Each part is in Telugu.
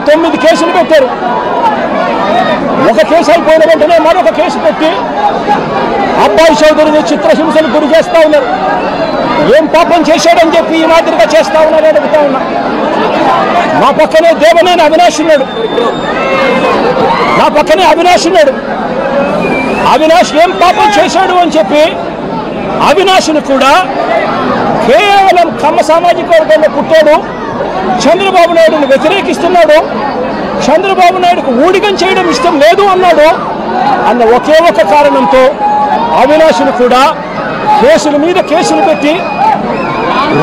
9 కేసులు పెట్టారు. ఒక కేసు అయిపోయిన వెంటనే మరొక కేసు పెట్టి అబ్బాయి చౌదరిని చిత్రహింసలు గురి చేస్తా ఉన్నారు. ఏం పాపం చేశాడని చెప్పి ఈ మాదిరిగా చేస్తా ఉన్నారని అడుగుతా ఉన్నా. నా పక్కనే దేవనేని అవినాష్ ఉన్నాడు. నా పక్కనే అవినాష్ ఉన్నాడు. అవినాష్ ఏం పాపం చేశాడు అని చెప్పి అవినాష్ను కూడా కేవలం కమ్మ సామాజిక వర్గంలో పుట్టాడు, చంద్రబాబు నాయుడుని వ్యతిరేకిస్తున్నాడు, చంద్రబాబు నాయుడుకు ఊడిగం చేయడం ఇష్టం లేదు అన్నాడు అన్న ఒకే ఒక కారణంతో అవినాష్ను కూడా కేసుల మీద కేసులు పెట్టి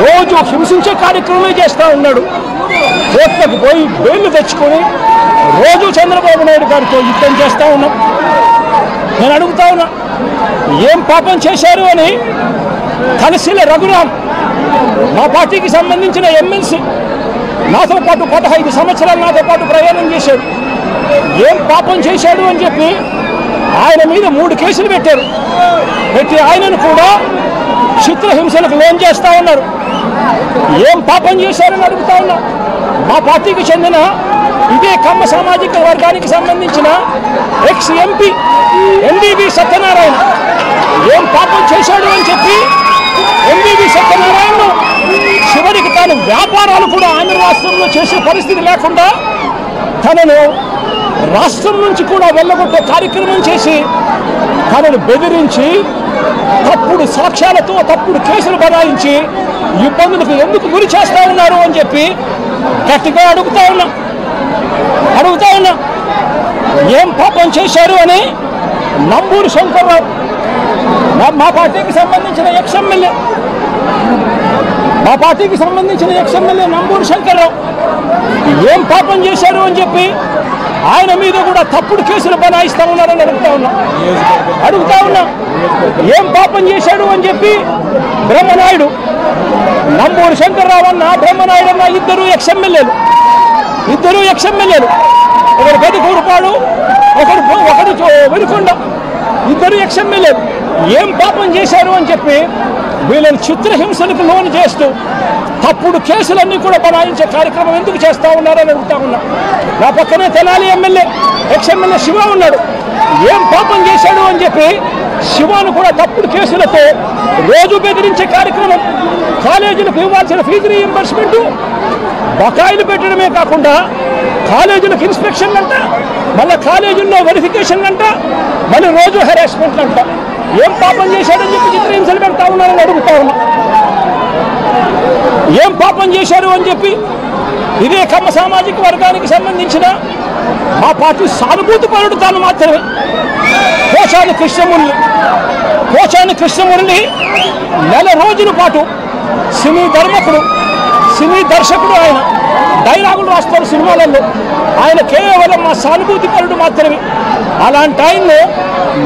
రోజు హింసించే కార్యక్రమమే చేస్తూ ఉన్నాడు. కోర్టులకు పోయి బెయిల్ తెచ్చుకొని రోజు చంద్రబాబు నాయుడు గారితో యుద్ధం చేస్తూ ఉన్నాం. నేను అడుగుతా ఉన్నా, ఏం పాపం చేశారు అని తలసిల రఘురామ్ మా పార్టీకి సంబంధించిన ఎమ్మెల్సీ నాతో పాటు 15 సంవత్సరాలు నాతో పాటు ప్రయాణం చేశాడు. ఏం పాపం చేశాడు అని చెప్పి ఆయన మీద 3 కేసులు పెట్టారు. పెట్టి ఆయనను కూడా చిత్రహింసలకు లోన్ చేస్తూ ఉన్నారు. ఏం పాపం చేశారని అడుగుతా ఉన్నా. మా పార్టీకి చెందిన ఇదే కమ్మ సామాజిక వర్గానికి సంబంధించిన ఎక్స్ ఎంపీ ఎంబీబీ సత్యనారాయణ ఏం పాపం చేశాడు అని చెప్పి ఎంబీబీ సత్యనారాయణను చివరికి తాను వ్యాపారాలు కూడా ఆంధ్ర రాష్ట్రంలో చేసే పరిస్థితి లేకుండా తనను రాష్ట్రం నుంచి కూడా వెళ్ళగొట్టే కార్యక్రమం చేసి తనను బెదిరించి తప్పుడు సాక్ష్యాలతో తప్పుడు కేసులు బనాయించి ఇబ్బందులకు ఎందుకు గురి చేస్తా ఉన్నారు అని చెప్పి గట్టిగా అడుగుతా ఉన్నా. ఏం పాపం చేశారు అని నంబూరు శంకర్రావు మా పార్టీకి సంబంధించిన ఎక్స్ ఎమ్మెల్యే నంబూరు శంకర్రావు ఏం పాపం చేశారు అని చెప్పి ఆయన మీద కూడా తప్పుడు కేసులు బనాయిస్తా ఉన్నారని అడుగుతా ఉన్నా. ఏం పాపం చేశాడు అని చెప్పి బ్రహ్మనాయుడు, నంబూరు శంకర్రావు అన్న బ్రహ్మనాయుడు అన్న ఇద్దరు ఎక్స్ ఎమ్మెల్యేలు. ఒకరు పెదకూరుపాడు, ఒకరు వెనుకొండ, ఇద్దరు ఎక్స్ ఎమ్మెల్యేలు. ఏం పాపం చేశారు అని చెప్పి వీళ్ళని చిత్రహింసలకు లోను చేస్తూ తప్పుడు కేసులన్నీ కూడా బనాయించే కార్యక్రమం ఎందుకు చేస్తా ఉన్నారని అడుగుతా ఉన్నా. నా పక్కనే Tenali MLA ex MLA Shiva ఉన్నాడు. ఏం పాపం చేశాడు అని చెప్పి శివాను కూడా తప్పుడు కేసులతో రోజు బెదిరించే కార్యక్రమం, కాలేజీలకు ఇవ్వాల్సిన ఫీజు రీయింబర్స్మెంట్ బకాయిలు పెట్టడమే కాకుండా కాలేజీలకు ఇన్స్పెక్షన్ అంట, మళ్ళీ కాలేజీల్లో వెరిఫికేషన్ అంట, మళ్ళీ రోజు హెరాస్మెంట్ అంట. ఏం పాపం చేశాడని చెప్పి చిత్రహింసలు పెడతా ఉన్నారని అడుగుతా ఉన్నా. ఏం పాపం చేశారు అని చెప్పి ఇదే కమ్మ సామాజిక వర్గానికి సంబంధించిన మా పార్టీ సానుభూతి పరుడు తాను మాత్రమే పోచాని కృష్ణమురళి నెల రోజుల పాటు సినీ దర్శకుడు, ఆయన డైలాగులు రాస్తారు సినిమాలలో. ఆయన కేవలం మా సానుభూతి పరుడు మాత్రమే. అలాంటి ఆయన్ని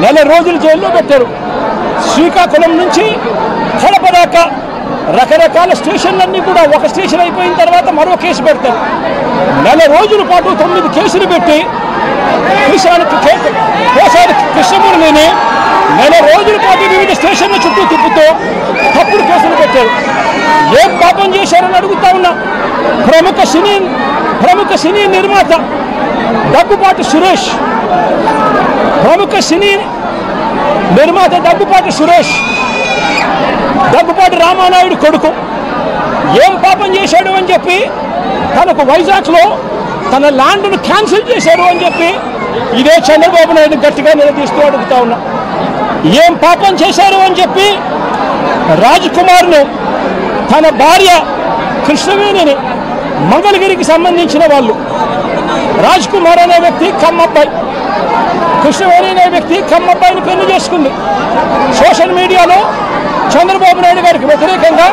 నెల రోజులు జైల్లో పెట్టారు. శ్రీకాకుళం నుంచి కడప దాకా రకరకాల స్టేషన్లన్నీ కూడా ఒక స్టేషన్ అయిపోయిన తర్వాత మరో కేసు పెడతారు. నెల రోజుల పాటు 9 కేసులు పెట్టి పోసాని కృష్ణమురళిని నెల రోజుల పాటు వివిధ స్టేషన్ల చుట్టూ తిప్పుతూ తప్పుడు కేసులు పెట్టారు. ఏం పాపం చేశారని అడుగుతా ఉన్నా. ప్రముఖ సినీ నిర్మాత దగ్గుపాటి సురేష్ దగ్గుపాటి రామానాయుడు కొడుకు ఏం పాపం చేశాడు అని చెప్పి తనకు వైజాగ్లో తన ల్యాండ్ను క్యాన్సిల్ చేశారు అని చెప్పి ఇదే చంద్రబాబు నాయుడు గట్టిగా నిలదీస్తూ అడుగుతా ఉన్నా. ఏం పాపం చేశారు అని చెప్పి రాజ్ కుమార్ను తన భార్య కృష్ణవేణిని మంగళగిరికి సంబంధించిన వాళ్ళు, రాజ్ కుమార్ అనే వ్యక్తి కమ్మబ్బాయి, కృష్ణవేణి అనే వ్యక్తి కమ్మబ్బాయిని పెళ్లి చేసుకుంది. సోషల్ మీడియాలో చంద్రబాబు నాయుడు గారికి వ్యతిరేకంగా